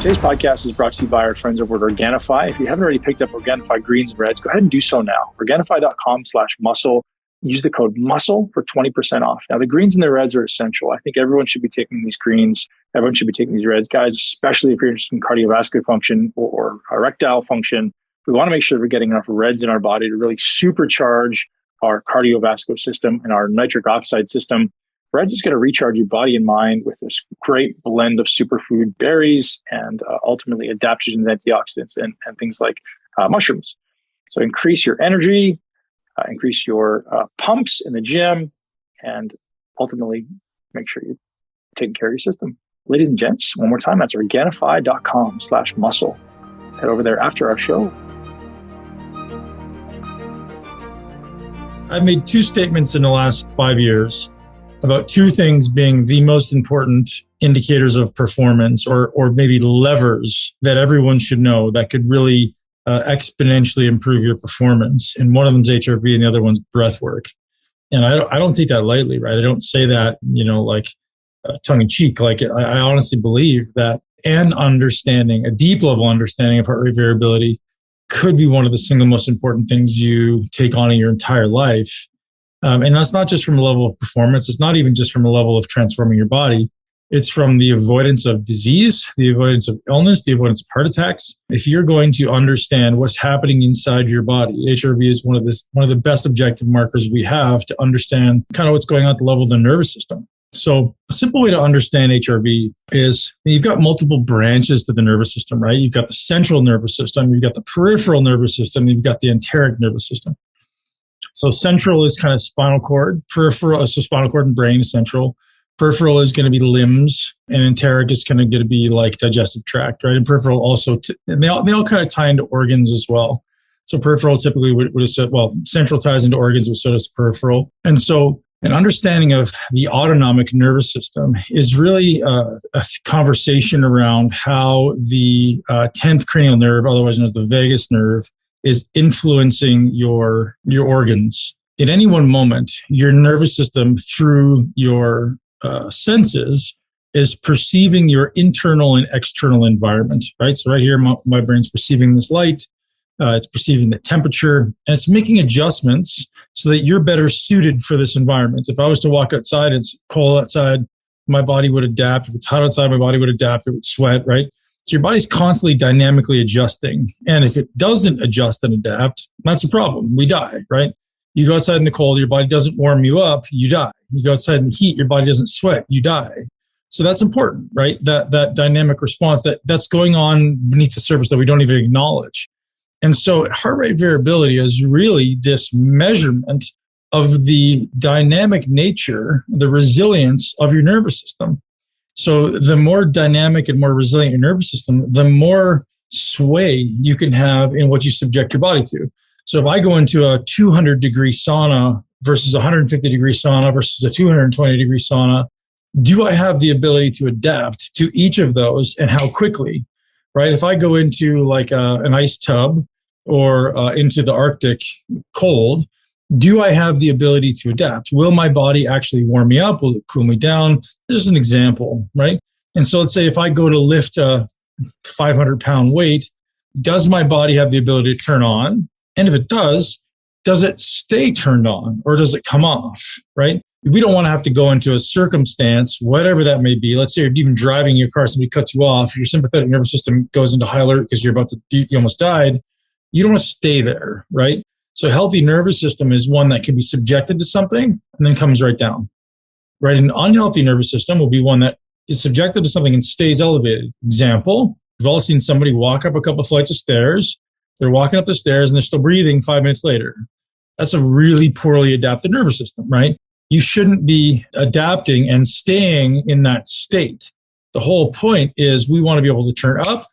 Today's podcast is brought to you by our friends over at Organifi. If you haven't already picked up Organifi greens and reds, go ahead and do so now. Organifi.com/muscle. Use the code MUSCLE for 20% off. Now, the greens and the reds are essential. I think everyone should be taking these greens. Everyone should be taking these reds, guys, especially if you're interested in cardiovascular function or erectile function. We want to make sure we're getting enough reds in our body to really supercharge our cardiovascular system and our nitric oxide system. Reds is going to recharge your body and mind with this great blend of superfood berries and ultimately adaptogens, antioxidants, and things like mushrooms. So increase your energy, increase your pumps in the gym, and ultimately make sure you're taking care of your system. Ladies and gents, one more time, that's Organifi.com/muscle. Head over there after our show. I've made two statements in the last 5 years about two things being the most important indicators of performance or maybe levers that everyone should know that could really exponentially improve your performance. And one of them is HRV and the other one's breath work. And I don't take that lightly, right? I don't say that, like tongue in cheek. Like I honestly believe that a deep level understanding of heart rate variability could be one of the single most important things you take on in your entire life. And that's not just from a level of performance. It's not even just from a level of transforming your body. It's from the avoidance of disease, the avoidance of illness, the avoidance of heart attacks. If you're going to understand what's happening inside your body, HRV is one of the best objective markers we have to understand kind of what's going on at the level of the nervous system. So a simple way to understand HRV is you've got multiple branches to the nervous system, right? You've got the central nervous system, you've got the peripheral nervous system, you've got the enteric nervous system. So central is kind of spinal cord, peripheral, so spinal cord and brain is central. Peripheral is going to be limbs, and enteric is kind of going to be like digestive tract, right? And peripheral also, and they all kind of tie into organs as well. So peripheral typically central ties into organs, but so does peripheral. And so an understanding of the autonomic nervous system is really a conversation around how the 10th cranial nerve, otherwise known as the vagus nerve, is influencing your organs. At any one moment, your nervous system through your senses is perceiving your internal and external environment, right? So right here, my brain's perceiving this light, it's perceiving the temperature, and it's making adjustments so that you're better suited for this environment. If I was to walk outside, it's cold outside, my body would adapt. If it's hot outside, my body would adapt, it would sweat, right? So your body's constantly dynamically adjusting. And if it doesn't adjust and adapt, that's a problem. We die, right? You go outside in the cold, your body doesn't warm you up, you die. You go outside in the heat, your body doesn't sweat, you die. So that's important, right? That dynamic response that's going on beneath the surface that we don't even acknowledge. And so heart rate variability is really this measurement of the dynamic nature, the resilience of your nervous system. So the more dynamic and more resilient your nervous system, the more sway you can have in what you subject your body to. So if I go into a 200-degree sauna versus a 150-degree sauna versus a 220-degree sauna, do I have the ability to adapt to each of those and how quickly, right? If I go into like an ice tub or into the Arctic cold, do I have the ability to adapt? Will my body actually warm me up? Will it cool me down? This is an example, right? And so let's say if I go to lift a 500-pound weight, does my body have the ability to turn on? And if it does it stay turned on or does it come off, right? We don't want to have to go into a circumstance, whatever that may be. Let's say you're even driving your car, somebody cuts you off, your sympathetic nervous system goes into high alert because you almost died. You don't want to stay there, right? So a healthy nervous system is one that can be subjected to something and then comes right down, right? An unhealthy nervous system will be one that is subjected to something and stays elevated. Example, we've all seen somebody walk up a couple of flights of stairs. They're walking up the stairs and they're still breathing 5 minutes later. That's a really poorly adapted nervous system, right? You shouldn't be adapting and staying in that state. The whole point is we want to be able to turn up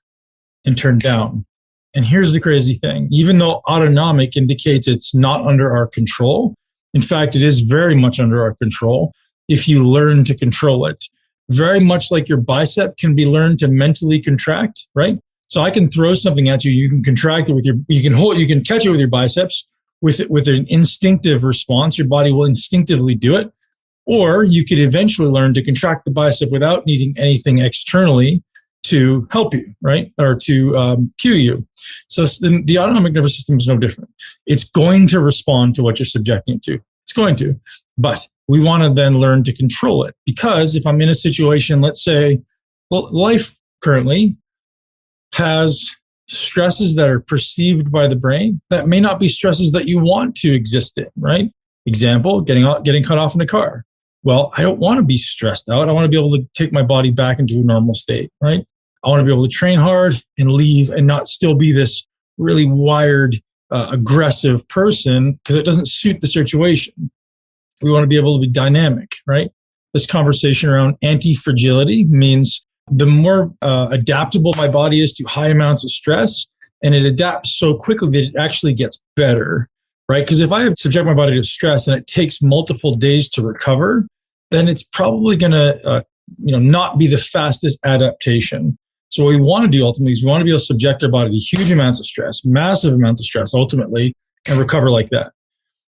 and turn down. And here's the crazy thing. Even though autonomic indicates it's not under our control, in fact, it is very much under our control if you learn to control it. Very much like your bicep can be learned to mentally contract, right? So I can throw something at you. You can contract it with you can catch it with your biceps with an instinctive response. Your body will instinctively do it. Or you could eventually learn to contract the bicep without needing anything externally to help you, right? Or to cue you. So the autonomic nervous system is no different. It's going to respond to what you're subjecting it to. It's going to. But we want to then learn to control it. Because if I'm in a situation, let's say, life currently has stresses that are perceived by the brain that may not be stresses that you want to exist in, right? Example, getting cut off in a car. Well, I don't want to be stressed out. I want to be able to take my body back into a normal state, right? I want to be able to train hard and leave and not still be this really wired, aggressive person because it doesn't suit the situation. We want to be able to be dynamic, right? This conversation around anti-fragility means the more adaptable my body is to high amounts of stress, and it adapts so quickly that it actually gets better, right? Because if I subject my body to stress and it takes multiple days to recover, then it's probably going to not be the fastest adaptation. So what we want to do ultimately is we want to be able to subject our body to huge amounts of stress, massive amounts of stress ultimately, and recover like that.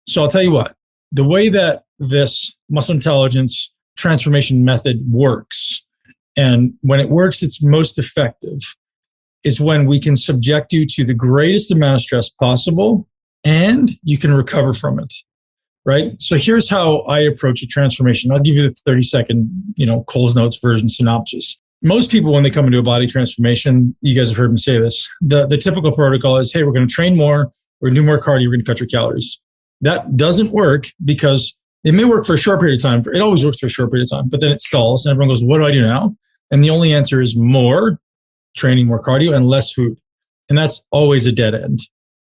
So I'll tell you what, the way that this muscle intelligence transformation method works, and when it works, it's most effective, is when we can subject you to the greatest amount of stress possible and you can recover from it, right? So here's how I approach a transformation. I'll give you the 30-second, Cole's Notes version synopsis. Most people, when they come into a body transformation, you guys have heard me say this, the typical protocol is, hey, we're going to train more, we're going to do more cardio, we're going to cut your calories. That doesn't work because it may work for a short period of time. It always works for a short period of time, but then it stalls and everyone goes, what do I do now? And the only answer is more training, more cardio, and less food. And that's always a dead end,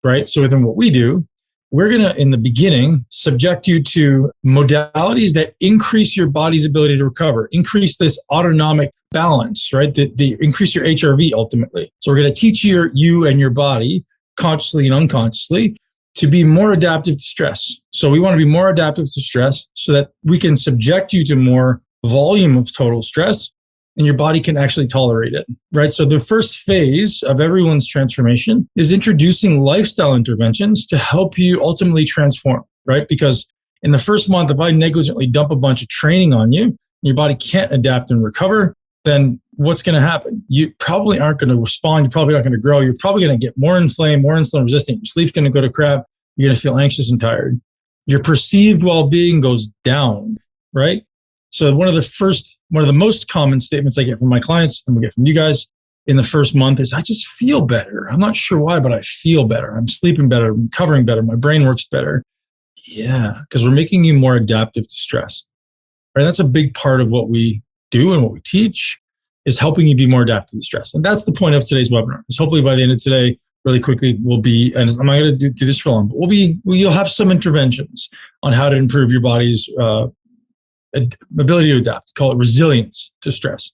right? So within what we do, we're going to, in the beginning, subject you to modalities that increase your body's ability to recover, increase this autonomic balance, right? They increase your HRV ultimately. So we're going to teach you and your body, consciously and unconsciously, to be more adaptive to stress. So we want to be more adaptive to stress so that we can subject you to more volume of total stress and your body can actually tolerate it, right? So the first phase of everyone's transformation is introducing lifestyle interventions to help you ultimately transform, right? Because in the first month, if I negligently dump a bunch of training on you, and your body can't adapt and recover, then what's going to happen? You probably aren't going to respond. You're probably not going to grow. You're probably going to get more inflamed, more insulin resistant. Your sleep's going to go to crap. You're going to feel anxious and tired. Your perceived well-being goes down, right? So one of the most common statements I get from my clients and we get from you guys in the first month is, I just feel better. I'm not sure why, but I feel better. I'm sleeping better. I'm recovering better. My brain works better. Yeah, because we're making you more adaptive to stress, right? That's a big part of what we do and what we teach is helping you be more adaptive to stress. And that's the point of today's webinar. Is hopefully by the end of today, really quickly, we'll be, and I'm not going to do this for long, but you'll have some interventions on how to improve your body's ability to adapt. Call it resilience to stress.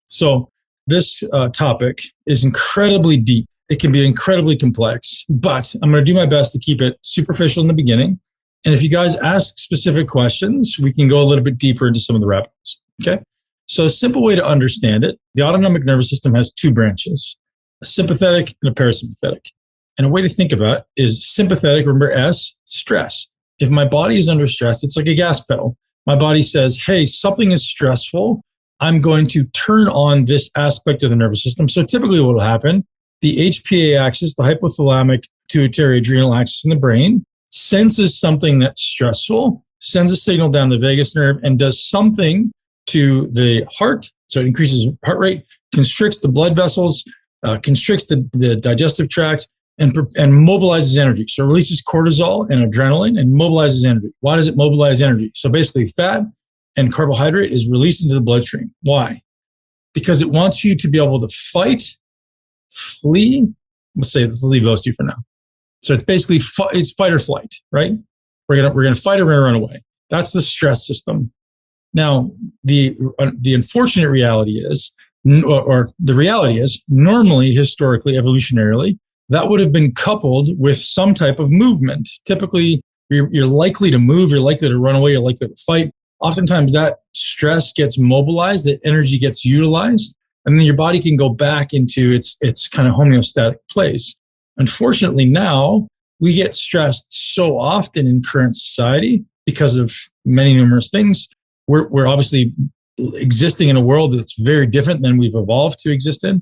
So this topic is incredibly deep. It can be incredibly complex, but I'm going to do my best to keep it superficial in the beginning. And if you guys ask specific questions, we can go a little bit deeper into some of the rabbit holes. Okay. So a simple way to understand it, the autonomic nervous system has two branches, a sympathetic and a parasympathetic. And a way to think of it is sympathetic, remember S, stress. If my body is under stress, it's like a gas pedal. My body says, hey, something is stressful. I'm going to turn on this aspect of the nervous system. So typically what will happen, the HPA axis, the hypothalamic pituitary adrenal axis in the brain, senses something that's stressful, sends a signal down the vagus nerve and does something to the heart. So it increases heart rate, constricts the blood vessels, constricts the digestive tract, and mobilizes energy. So it releases cortisol and adrenaline and mobilizes energy. Why does it mobilize energy? So basically fat and carbohydrate is released into the bloodstream. Why? Because it wants you to be able to fight, flee. Let's leave those two for now. So it's basically it's fight or flight, right? We're gonna fight or we're gonna run away. That's the stress system. Now, the unfortunate reality is, or the reality is, normally, historically, evolutionarily, that would have been coupled with some type of movement. Typically, you're likely to move, you're likely to run away, you're likely to fight. Oftentimes, that stress gets mobilized, that energy gets utilized, and then your body can go back into its kind of homeostatic place. Unfortunately, now we get stressed so often in current society because of many numerous things. We're obviously existing in a world that's very different than we've evolved to exist in.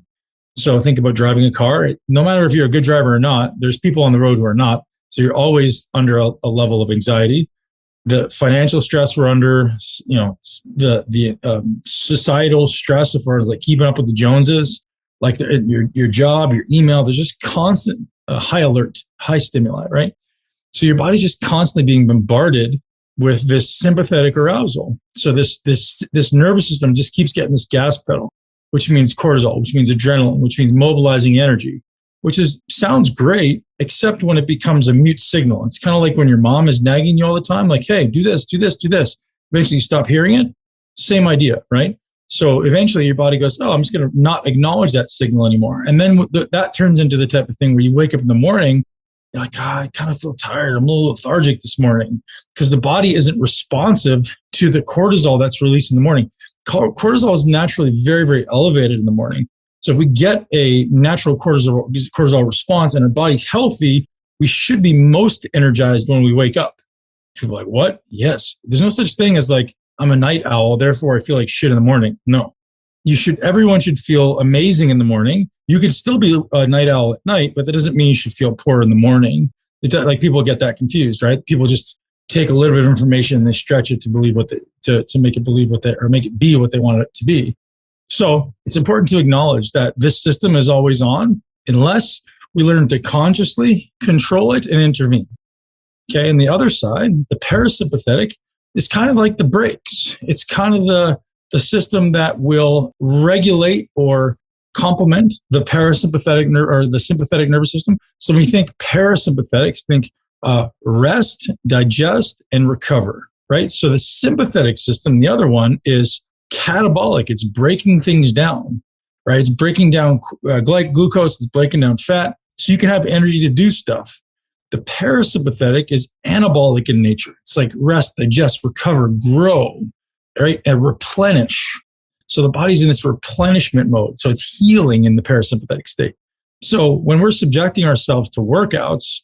So think about driving a car. No matter if you're a good driver or not, there's people on the road who are not. So you're always under a level of anxiety. The financial stress we're under, the societal stress as far as like keeping up with the Joneses, like your job, your email, there's just constant high alert, high stimuli, right? So your body's just constantly being bombarded with this sympathetic arousal. So this nervous system just keeps getting this gas pedal, which means cortisol, which means adrenaline, which means mobilizing energy, sounds great, except when it becomes a mute signal. It's kind of like when your mom is nagging you all the time, like, hey, do this, do this, do this. Eventually you stop hearing it. Same idea, right? So eventually your body goes, oh, I'm just going to not acknowledge that signal anymore. And then that turns into the type of thing where you wake up in the morning, you're like, I kind of feel tired. I'm a little lethargic this morning because the body isn't responsive to the cortisol that's released in the morning. Cortisol is naturally very, very elevated in the morning. So if we get a natural cortisol response and our body's healthy, we should be most energized when we wake up. People are like, what? Yes. There's no such thing as like, I'm a night owl, therefore I feel like shit in the morning. No. Everyone should feel amazing in the morning. You could still be a night owl at night, but that doesn't mean you should feel poor in the morning. Like people get that confused, right? People just take a little bit of information and they stretch it to believe to make it believe or make it be what they want it to be. So it's important to acknowledge that this system is always on unless we learn to consciously control it and intervene. Okay. And the other side, the parasympathetic, is kind of like the brakes. It's kind of the system that will regulate or complement the parasympathetic or the sympathetic nervous system. So when you think parasympathetics, think rest, digest, and recover, right? So the sympathetic system, the other one is catabolic. It's breaking things down, right? It's breaking down glucose, it's breaking down fat, so you can have energy to do stuff. The parasympathetic is anabolic in nature. It's like rest, digest, recover, grow, right? And replenish. So the body's in this replenishment mode. So it's healing in the parasympathetic state. So when we're subjecting ourselves to workouts,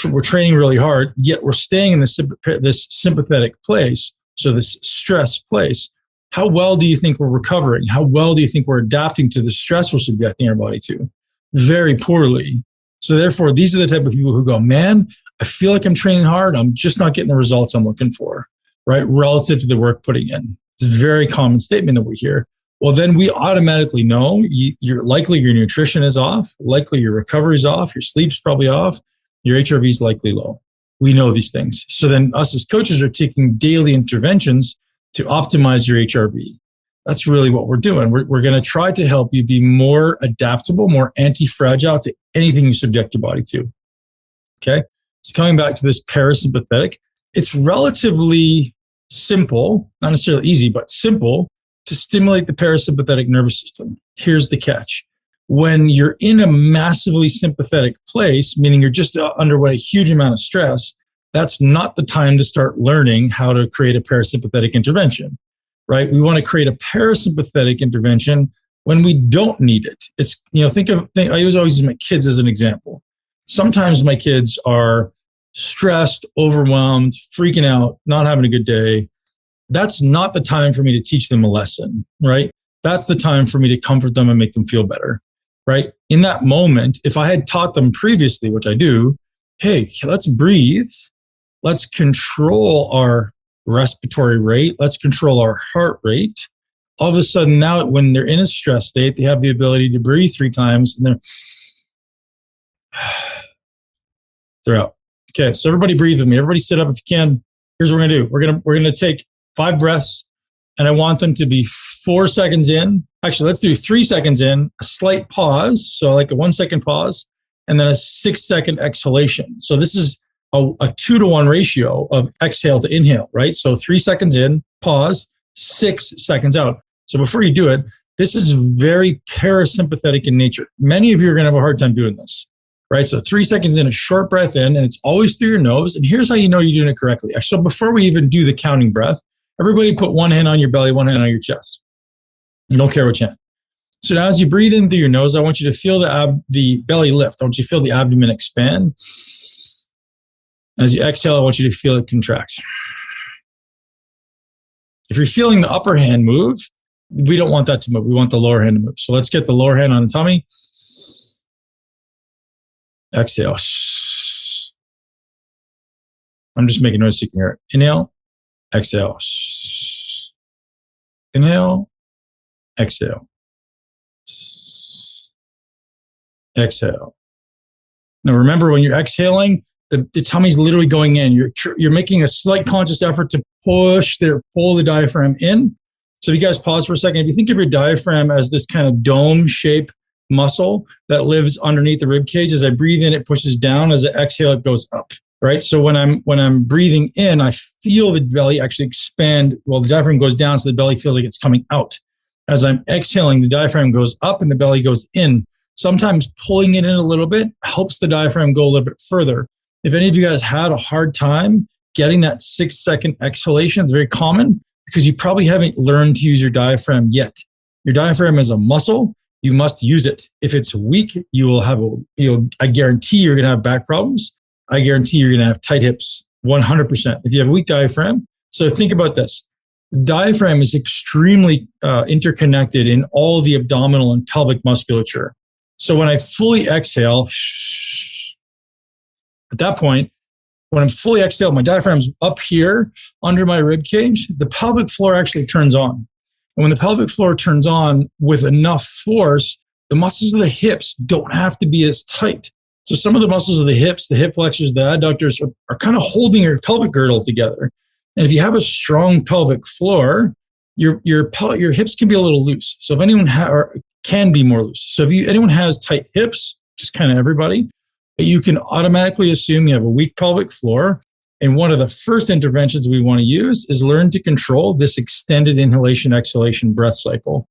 we're training really hard, yet we're staying in this sympathetic place, so this stress place. How well do you think we're recovering? How well do you think we're adapting to the stress we're subjecting our body to? Very poorly. So therefore, these are the type of people who go, man, I feel like I'm training hard. I'm just not getting the results I'm looking for, right? Relative to the work putting in. It's a very common statement that we hear. Well, then we automatically know you're likely your nutrition is off, likely your recovery is off, your sleep's probably off, your HRV is likely low. We know these things. So then us as coaches are taking daily interventions to optimize your HRV. That's really what we're doing. We're going to try to help you be more adaptable, more anti-fragile to anything you subject your body to. Okay? So coming back to this parasympathetic, it's relatively simple, not necessarily easy, but simple to stimulate the parasympathetic nervous system. Here's the catch. When you're in a massively sympathetic place, meaning you're just underway a huge amount of stress, that's not the time to start learning how to create a parasympathetic intervention, right? We want to create a parasympathetic intervention when we don't need it. It's, I always use my kids as an example. Sometimes my kids are stressed, overwhelmed, freaking out, not having a good day. That's not the time for me to teach them a lesson, right? That's the time for me to comfort them and make them feel better, right? In that moment, if I had taught them previously, which I do, hey, let's breathe. Let's control our respiratory rate. Let's control our heart rate. All of a sudden now, when they're in a stress state, they have the ability to breathe 3 times and they're out. Okay, so everybody breathe with me. Everybody sit up if you can. Here's what we're gonna do. We're gonna take 5 breaths, and I want them to be 4 seconds in. Actually, let's do 3 seconds in, a slight pause, so like a 1 second pause, and then a 6 second exhalation. So this is a 2-to-1 ratio of exhale to inhale, right? So 3 seconds in, pause, 6 seconds out. So before you do it, this is very parasympathetic in nature. Many of you are going to have a hard time doing this, right? So 3 seconds in, a short breath in, and it's always through your nose. And here's how you know you're doing it correctly. So before we even do the counting breath, everybody put one hand on your belly, one hand on your chest. You don't care which hand. So now as you breathe in through your nose, I want you to feel the belly lift. I want you to feel the abdomen expand. As you exhale, I want you to feel it contract. If you're feeling the upper hand move, we don't want that to move. We want the lower hand to move. So let's get the lower hand on the tummy. Exhale. I'm just making noise so you can hear it. Inhale, exhale. Inhale, exhale. Exhale. Now remember, when you're exhaling, the tummy's literally going in. You're making a slight conscious effort to pull the diaphragm in. So if you guys pause for a second, if you think of your diaphragm as this kind of dome-shaped muscle that lives underneath the rib cage, as I breathe in, it pushes down. As I exhale, it goes up. Right. So when I'm breathing in, I feel the belly actually expand. Well, the diaphragm goes down, so the belly feels like it's coming out. As I'm exhaling, the diaphragm goes up and the belly goes in. Sometimes pulling it in a little bit helps the diaphragm go a little bit further. If any of you guys had a hard time getting that 6-second exhalation, it's very common because you probably haven't learned to use your diaphragm yet. Your diaphragm is a muscle. You must use it. If it's weak, you will have, I guarantee you're going to have back problems. I guarantee you're going to have tight hips 100% if you have a weak diaphragm. So think about this. The diaphragm is extremely interconnected in all the abdominal and pelvic musculature. So when I fully exhale, at that point, when I'm fully exhaled, my diaphragm's up here under my rib cage, the pelvic floor actually turns on. And when the pelvic floor turns on with enough force, the muscles of the hips don't have to be as tight. So some of the muscles of the hips, the hip flexors, the adductors are kind of holding your pelvic girdle together. And if you have a strong pelvic floor, your hips can be a little loose. So if anyone can be more loose. So if anyone has tight hips, just kind of everybody, you can automatically assume you have a weak pelvic floor. And one of the first interventions we want to use is learn to control this extended inhalation, exhalation breath cycle.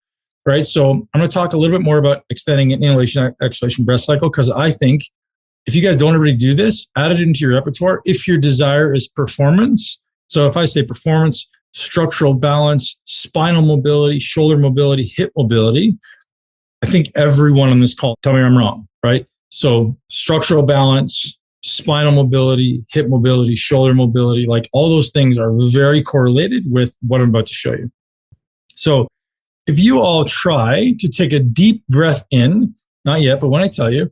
Right. So I'm going to talk a little bit more about extending an inhalation, exhalation breath cycle, because I think if you guys don't already do this, add it into your repertoire if your desire is performance. So if I say performance, structural balance, spinal mobility, shoulder mobility, hip mobility, I think everyone on this call, tell me I'm wrong, right? So structural balance, spinal mobility, hip mobility, shoulder mobility, like all those things are very correlated with what I'm about to show you. So if you all try to take a deep breath in, not yet, but when I tell you,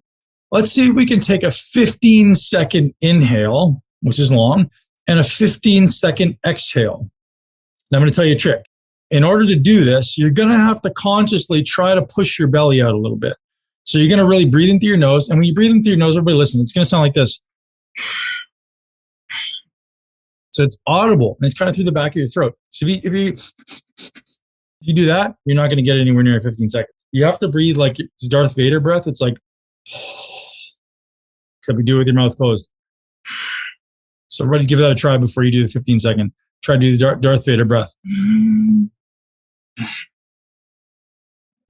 let's see if we can take a 15-second inhale, which is long, and a 15-second exhale. Now I'm going to tell you a trick. In order to do this, you're going to have to consciously try to push your belly out a little bit. So you're going to really breathe in through your nose. And when you breathe in through your nose, everybody listen, it's going to sound like this. So it's audible and it's kind of through the back of your throat. So if you do that, you're not going to get anywhere near 15 seconds. You have to breathe like it's Darth Vader breath. It's like, except you do it with your mouth closed. So everybody give that a try before you do the 15-second. Try to do the Darth Vader breath.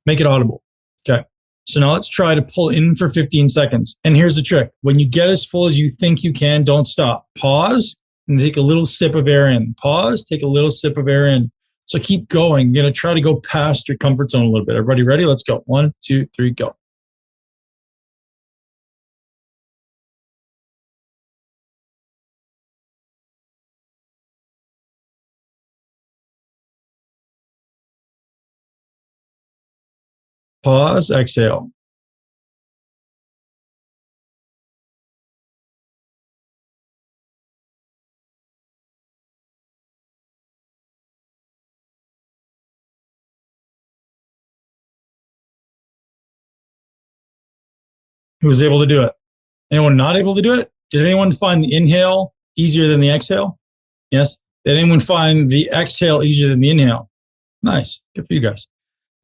Make it audible. Okay. So now let's try to pull in for 15 seconds. And here's the trick. When you get as full as you think you can, don't stop. Pause and take a little sip of air in. Pause, take a little sip of air in. So keep going. You're going to try to go past your comfort zone a little bit. Everybody ready? Let's go. 1, 2, 3, go. Pause, exhale. Who was able to do it? Anyone not able to do it? Did anyone find the inhale easier than the exhale? Yes. Did anyone find the exhale easier than the inhale? Nice. Good for you guys.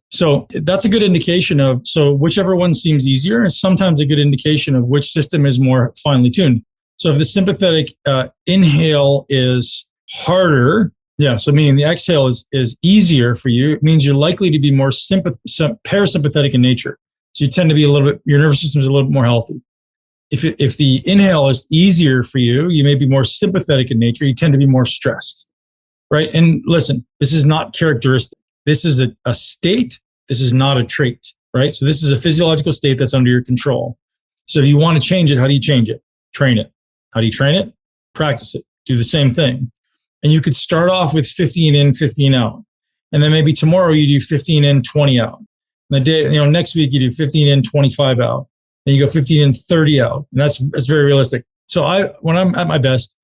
So that's a good indication of, so whichever one seems easier is sometimes a good indication of which system is more finely tuned. So if the sympathetic inhale is harder, so meaning the exhale is easier for you, it means you're likely to be more parasympathetic in nature. So you tend to be your nervous system is a little bit more healthy. If the inhale is easier for you, you may be more sympathetic in nature. You tend to be more stressed, right? And listen, this is not characteristic. This is a state. This is not a trait, right? So this is a physiological state that's under your control. So if you want to change it, how do you change it? Train it. How do you train it? Practice it. Do the same thing. And you could start off with 15 in, 15 out. And then maybe tomorrow you do 15 in, 20 out. And the day, next week you do 15 in, 25 out. And you go 15 in, 30 out. And that's very realistic. So when I'm at my best,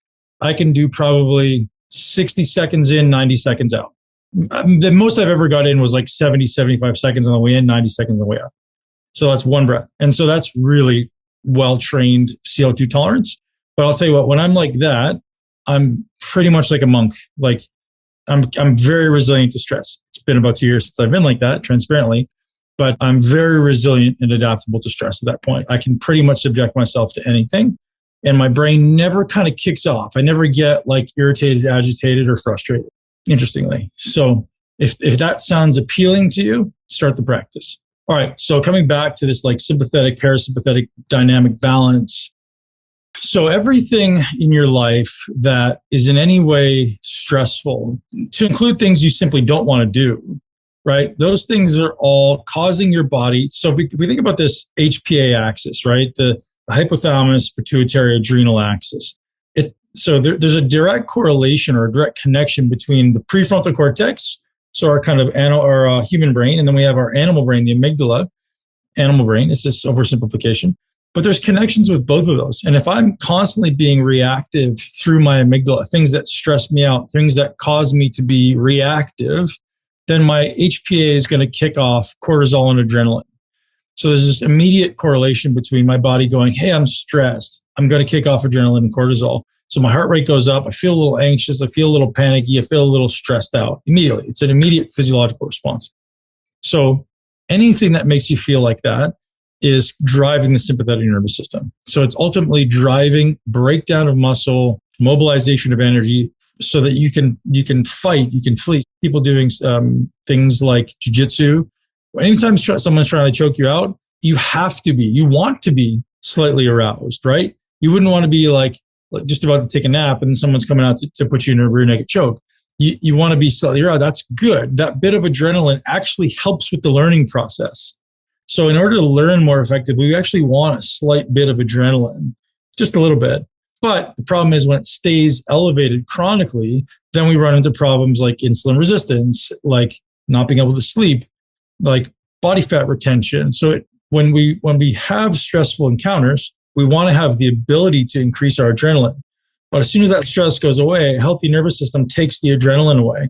I can do probably 60 seconds in, 90 seconds out. The most I've ever got in was like 70, 75 seconds on the way in, 90 seconds on the way out. So that's one breath. And so that's really well-trained CO2 tolerance. But I'll tell you what, when I'm like that, I'm pretty much like a monk. Like I'm very resilient to stress. It's been about 2 years since I've been like that, transparently, but I'm very resilient and adaptable to stress at that point. I can pretty much subject myself to anything. And my brain never kind of kicks off. I never get like irritated, agitated, or frustrated, interestingly. So if that sounds appealing to you, start the practice. All right. So coming back to this like sympathetic, parasympathetic dynamic balance. So everything in your life that is in any way stressful, to include things you simply don't want to do, right? Those things are all causing your body. So if we think about this HPA axis, right? The hypothalamus, pituitary, adrenal axis. There's a direct correlation or a direct connection between the prefrontal cortex, so our kind of human brain, and then we have our animal brain, the amygdala, animal brain. It's this oversimplification. But there's connections with both of those. And if I'm constantly being reactive through my amygdala, things that stress me out, things that cause me to be reactive, then my HPA is going to kick off cortisol and adrenaline. So there's this immediate correlation between my body going, hey, I'm stressed. I'm going to kick off adrenaline and cortisol. So my heart rate goes up. I feel a little anxious. I feel a little panicky. I feel a little stressed out immediately. It's an immediate physiological response. So anything that makes you feel like that is driving the sympathetic nervous system. So it's ultimately driving breakdown of muscle, mobilization of energy, so that you can fight, you can flee. People doing things like jiu-jitsu. Anytime someone's trying to choke you out, you want to be slightly aroused, right? You wouldn't want to be like just about to take a nap and then someone's coming out to put you in a rear naked choke. You want to be slightly aroused. That's good. That bit of adrenaline actually helps with the learning process. So in order to learn more effectively, we actually want a slight bit of adrenaline, just a little bit. But the problem is when it stays elevated chronically, then we run into problems like insulin resistance, like not being able to sleep, like body fat retention. So when we have stressful encounters, we want to have the ability to increase our adrenaline. But as soon as that stress goes away, a healthy nervous system takes the adrenaline away,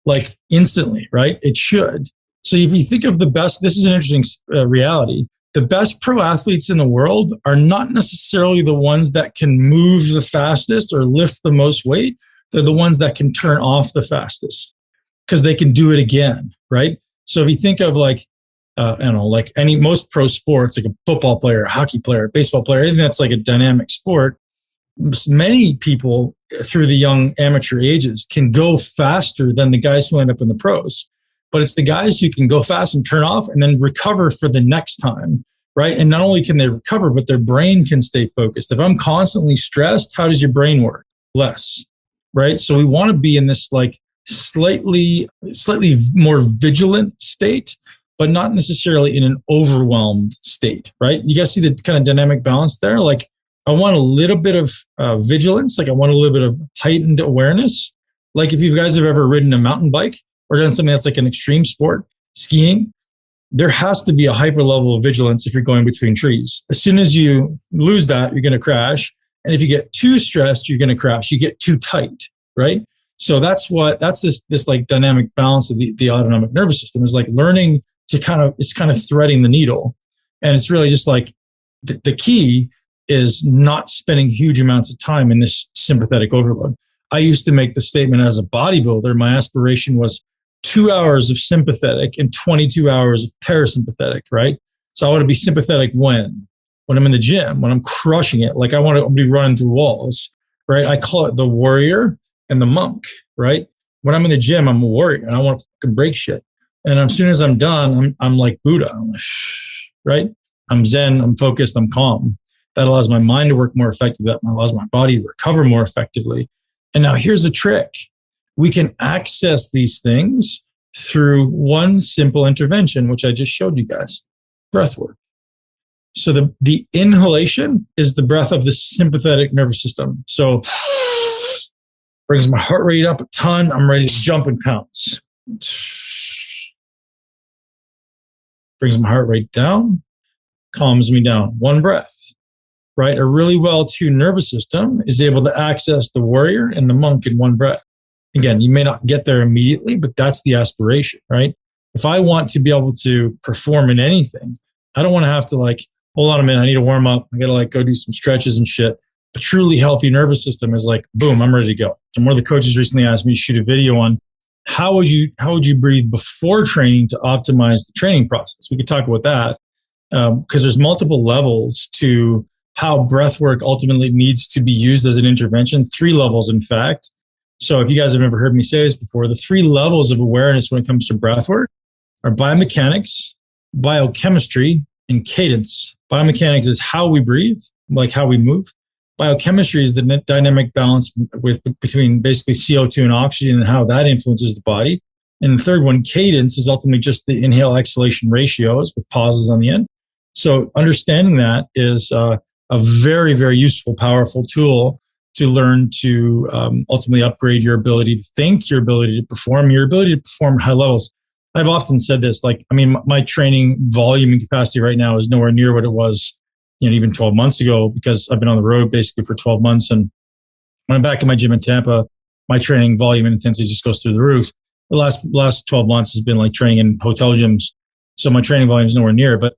like instantly, right? It should. So if you think of the best, this is an interesting reality. The best pro athletes in the world are not necessarily the ones that can move the fastest or lift the most weight. They're the ones that can turn off the fastest because they can do it again, right? So if you think of like most pro sports, like a football player, a hockey player, a baseball player, anything that's like a dynamic sport, many people through the young amateur ages can go faster than the guys who end up in the pros. But it's the guys who can go fast and turn off and then recover for the next time, right? And not only can they recover, but their brain can stay focused. If I'm constantly stressed, how does your brain work? Less, right? So we want to be in this like slightly more vigilant state, but not necessarily in an overwhelmed state, right? You guys see the kind of dynamic balance there? Like I want a little bit of vigilance, like I want a little bit of heightened awareness. Like if you guys have ever ridden a mountain bike, or done something that's like an extreme sport, skiing, there has to be a hyper level of vigilance if you're going between trees. As soon as you lose that, you're going to crash. And if you get too stressed, you're going to crash. You get too tight, right? So that's this like dynamic balance of the autonomic nervous system is like learning to it's kind of threading the needle. And it's really just like the key is not spending huge amounts of time in this sympathetic overload. I used to make the statement as a bodybuilder, my aspiration was 2 hours of sympathetic and 22 hours of parasympathetic, right? So I want to be sympathetic when I'm in the gym, when I'm crushing it, like I want to be running through walls, right? I call it the warrior and the monk, right? When I'm in the gym, I'm a warrior and I want to fucking break shit. And as soon as I'm done, I'm like Buddha, I'm like, right? I'm Zen, I'm focused, I'm calm. That allows my mind to work more effectively. That allows my body to recover more effectively. And now here's the trick. We can access these things through one simple intervention, which I just showed you guys, breath work. So the inhalation is the breath of the sympathetic nervous system. So Brings my heart rate up a ton. I'm ready to jump and pounce. Brings my heart rate down, calms me down. One breath, right? A really well-tuned nervous system is able to access the warrior and the monk in one breath. Again, you may not get there immediately, but that's the aspiration, right? If I want to be able to perform in anything, I don't want to have to hold on a minute, I need to warm up. I got to go do some stretches and shit. A truly healthy nervous system is boom, I'm ready to go. And one of the coaches recently asked me to shoot a video on how would you breathe before training to optimize the training process. We could talk about that because there's multiple levels to how breath work ultimately needs to be used as an intervention. 3 levels, in fact. So if you guys have never heard me say this before, the 3 levels of awareness when it comes to breath work are biomechanics, biochemistry, and cadence. Biomechanics is how we breathe, like how we move. Biochemistry is the dynamic balance between basically CO2 and oxygen and how that influences the body. And the third one, cadence, is ultimately just the inhale-exhalation ratios with pauses on the end. So understanding that is a very, very useful, powerful tool to learn to ultimately upgrade your ability to think, your ability to perform at high levels. I've often said this, my training volume and capacity right now is nowhere near what it was, even 12 months ago, because I've been on the road basically for 12 months. And when I'm back in my gym in Tampa, my training volume and intensity just goes through the roof. The last 12 months has been training in hotel gyms. So my training volume is nowhere near. But,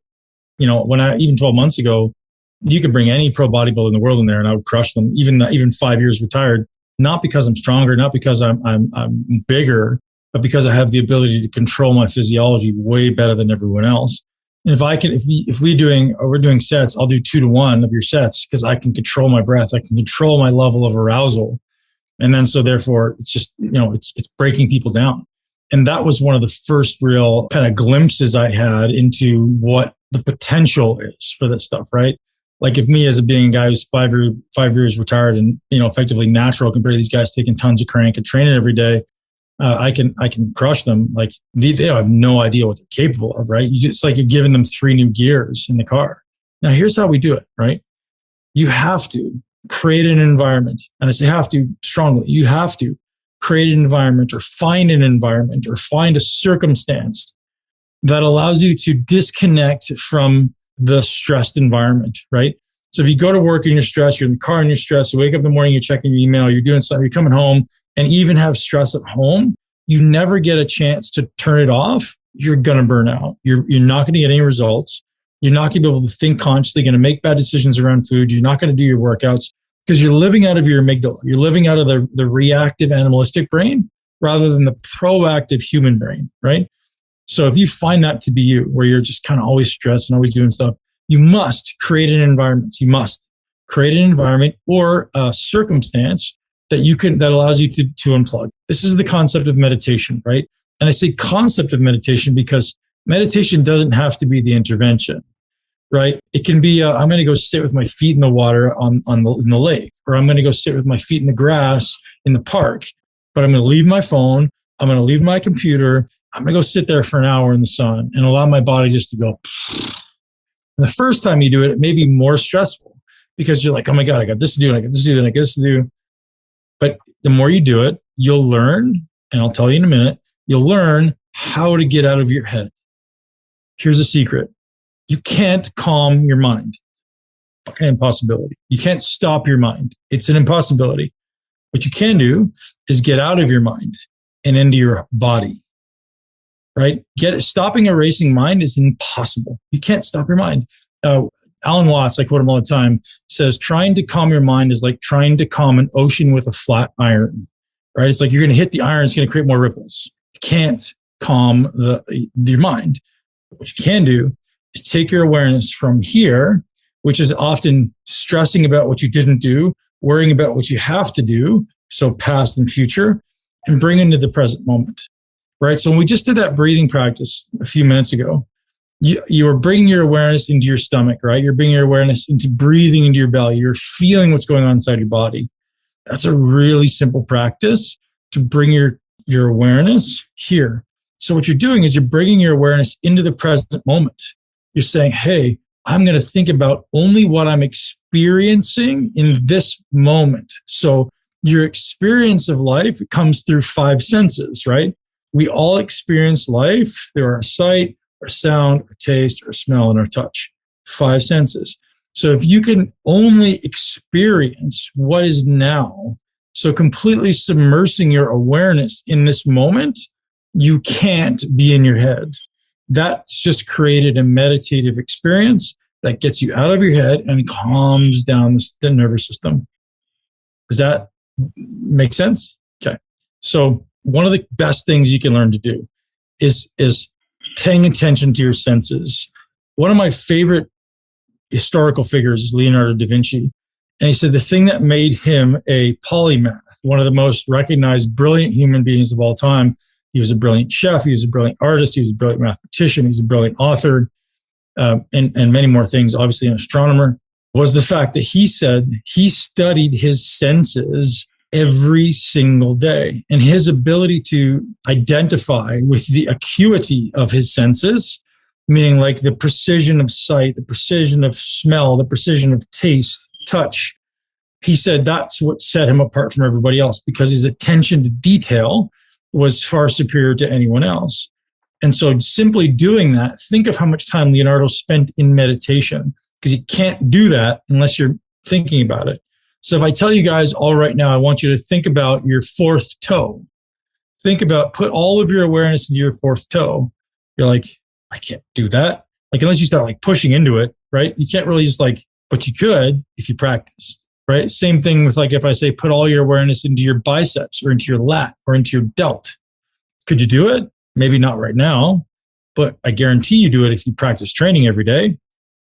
even 12 months ago, you could bring any pro bodybuilder in the world in there and I would crush them, even 5 years retired, not because I'm stronger, not because I'm bigger, but because I have the ability to control my physiology way better than everyone else. And if we're doing sets, I'll do 2 to 1 of your sets because I can control my breath. I can control my level of arousal. And then, so therefore it's just, it's breaking people down. And that was one of the first real kind of glimpses I had into what the potential is for this stuff, right? If me as a guy who's 5 years retired and, effectively natural compared to these guys taking tons of crank and training every day, I can crush them. They have no idea what they're capable of, right? It's you're giving them 3 new gears in the car. Now, here's how we do it, right? You have to create an environment. And I say have to strongly. You have to create an environment or find a circumstance that allows you to disconnect from the stressed environment, right? So if you go to work and you're stressed, you're in the car and you're stressed, you wake up in the morning, you're checking your email, you're doing something, you're coming home, and even have stress at home, you never get a chance to turn it off. You're going to burn out. You're not going to get any results. You're not going to be able to think consciously, going to make bad decisions around food. You're not going to do your workouts because you're living out of your amygdala. You're living out of the reactive animalistic brain rather than the proactive human brain, right? So if you find that to be you, where you're just kind of always stressed and always doing stuff, you must create an environment. You must create an environment or a circumstance that allows you to unplug. This is the concept of meditation, right? And I say concept of meditation because meditation doesn't have to be the intervention, right? It can be, I'm going to go sit with my feet in the water in the lake, or I'm going to go sit with my feet in the grass in the park, but I'm going to leave my phone. I'm going to leave my computer. I'm going to go sit there for an hour in the sun and allow my body just to go. And the first time you do it, it may be more stressful because you're like, oh my God, I got this to do, and I got this to do, and I got this to do. But the more you do it, you'll learn, and I'll tell you in a minute, you'll learn how to get out of your head. Here's a secret. You can't calm your mind. Fucking impossibility. You can't stop your mind. It's an impossibility. What you can do is get out of your mind and into your body, right? Stopping a racing mind is impossible. You can't stop your mind. Alan Watts, I quote him all the time, says trying to calm your mind is like trying to calm an ocean with a flat iron, right? It's like you're going to hit the iron, it's going to create more ripples. You can't calm your mind. What you can do is take your awareness from here, which is often stressing about what you didn't do, worrying about what you have to do, so past and future, and bring into the present moment, right? So when we just did that breathing practice a few minutes ago, you are bringing your awareness into your stomach, right? You're bringing your awareness into breathing into your belly. You're feeling what's going on inside your body. That's a really simple practice to bring your awareness here. So what you're doing is you're bringing your awareness into the present moment. You're saying, hey, I'm going to think about only what I'm experiencing in this moment. So your experience of life comes through 5 senses, right? We all experience life through our sight, our sound, our taste, our smell, and our touch. 5 senses. So if you can only experience what is now, so completely submersing your awareness in this moment, you can't be in your head. That's just created a meditative experience that gets you out of your head and calms down the nervous system. Does that make sense? Okay. So one of the best things you can learn to do is paying attention to your senses. One of my favorite historical figures is Leonardo da Vinci. And he said the thing that made him a polymath, one of the most recognized brilliant human beings of all time, he was a brilliant chef, he was a brilliant artist, he was a brilliant mathematician, he was a brilliant author, and many more things, obviously an astronomer, was the fact that he said he studied his senses every single day. And his ability to identify with the acuity of his senses, meaning like the precision of sight, the precision of smell, the precision of taste, touch. He said that's what set him apart from everybody else, because his attention to detail was far superior to anyone else. And so simply doing that, think of how much time Leonardo spent in meditation, because you can't do that unless you're thinking about it. So if I tell you guys all right now, I want you to think about your 4th toe. Put all of your awareness into your 4th toe. You're like, I can't do that. Like, unless you start like pushing into it, right? You can't really just like, but you could if you practice, right? Same thing with like, if I say, put all your awareness into your biceps or into your lat or into your delt. Could you do it? Maybe not right now, but I guarantee you do it if you practice training every day.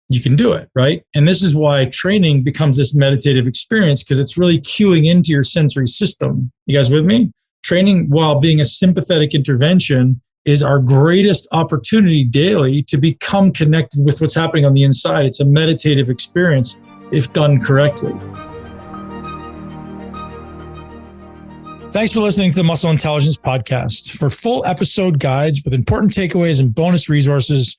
You can do it, right? And this is why training becomes this meditative experience, because it's really cueing into your sensory system. You guys with me? Training, while being a sympathetic intervention, is our greatest opportunity daily to become connected with what's happening on the inside. It's a meditative experience if done correctly. Thanks for listening to the Muscle Intelligence Podcast. For full episode guides with important takeaways and bonus resources,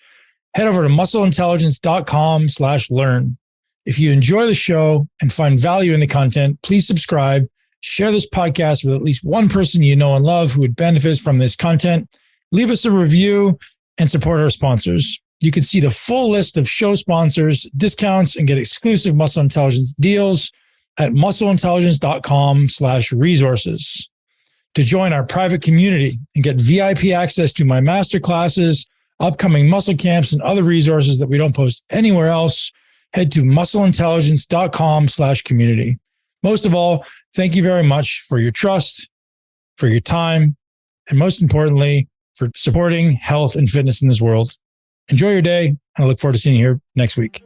head over to muscleintelligence.com/learn. If you enjoy the show and find value in the content, please subscribe, share this podcast with at least one person you know and love who would benefit from this content. Leave us a review and support our sponsors. You can see the full list of show sponsors, discounts, and get exclusive Muscle Intelligence deals at muscleintelligence.com/resources. To join our private community and get VIP access to my masterclasses, upcoming muscle camps, and other resources that we don't post anywhere else, head to muscleintelligence.com/community. Most of all, thank you very much for your trust, for your time, and most importantly, for supporting health and fitness in this world. Enjoy your day, and I look forward to seeing you here next week.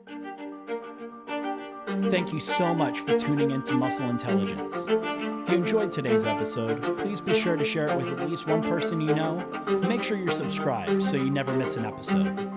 Thank you so much for tuning into Muscle Intelligence. If you enjoyed today's episode, please be sure to share it with at least one person you know. And make sure you're subscribed so you never miss an episode.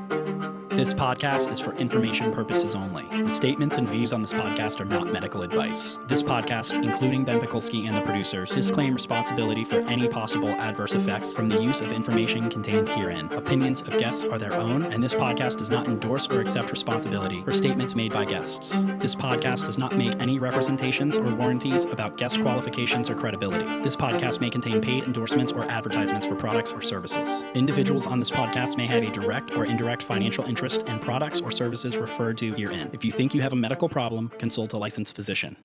This podcast is for information purposes only. The statements and views on this podcast are not medical advice. This podcast, including Ben Pakulski and the producers, disclaim responsibility for any possible adverse effects from the use of information contained herein. Opinions of guests are their own, and this podcast does not endorse or accept responsibility for statements made by guests. This podcast does not make any representations or warranties about guest qualifications or credibility. This podcast may contain paid endorsements or advertisements for products or services. Individuals on this podcast may have a direct or indirect financial interest in products or services referred to herein. If you think you have a medical problem, consult a licensed physician.